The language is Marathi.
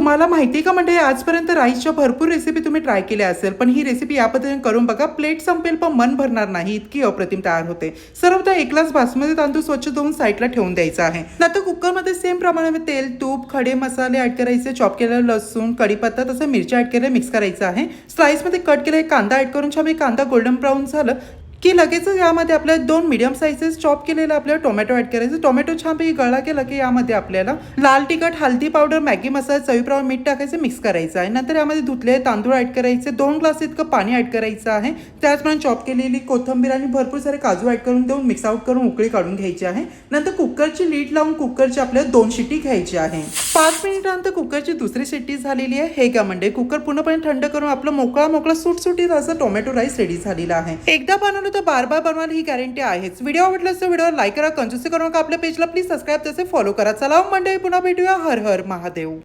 तुम्हाला माहिती आहे का म्हणजे आजपर्यंत राईसच्या भरपूर रेसिपी तुम्ही ट्राय केल्या असेल, पण ही रेसिपी या पद्धतीने करून बघा. प्लेट संपेल पण मन भरणार नाही, इतकी अप्रतिम तयार होते. सर्वप्रथम 1 ग्लास बासमती तांदूळ स्वच्छ धुवून साईडला ठेवून द्यायचा आहे. नंतर कुकरमध्ये सेम प्रमाणात तेल, तूप, खडे मसाले ऍड करायचे, चॉप केलेलं लसूण, कढीपत्ता तसं मिरच्या ऍड केलेलं मिक्स करायचं आहे. स्लाइसमध्ये कट केलेला कांदा ऍड करून छान कांदा गोल्डन ब्राऊन झालं की लगेच यामध्ये आपल्याला 2 मीडियम साइजेस चॉप केलेला आपल्याला टोमॅटो ऍड करायचं. टोमॅटो छानपैकी गळा केला की यामध्ये आपल्याला लाल तिखट, हळदी पावडर, मॅगी मसाला, चवीप्रमाणे मीठ टाकायचं, मिक्स करायचं आहे. नंतर यामध्ये धुतलेले तांदूळ ऍड करायचे, 2 ग्लास इतकं पाणी ऍड करायचं आहे. त्याचप्रमाणे चॉप केलेली कोथिंबीर आणि भरपूर सारे काजू ऍड करून देऊन मिक्स आउट करून उकळी काढून घ्यायची आहे. नंतर कुकरची लीड लावून कुकरची आपल्याला 2 शिट्टी घ्यायची आहे. 5 मिनिटानंतर कुकरची दुसरी शिट्टी झालेली आहे. हे का म्हणजे कुकर पूर्णपणे थंड करून आपलं मोकळा सुटसुटीत असं टोमॅटो राईस रेडी झालेला आहे. एकदा बनवलं तर बार बार बनवायला ही गॅरंटी आहेच. व्हिडिओ आवडला तर व्हिडिओ लाईक करा, कंजूसी करू नका. आपल्या पेजला प्लीज सबस्क्राईब तसे फॉलो करा. चला मंडळी, पुन्हा भेटूया. हर हर महादेव.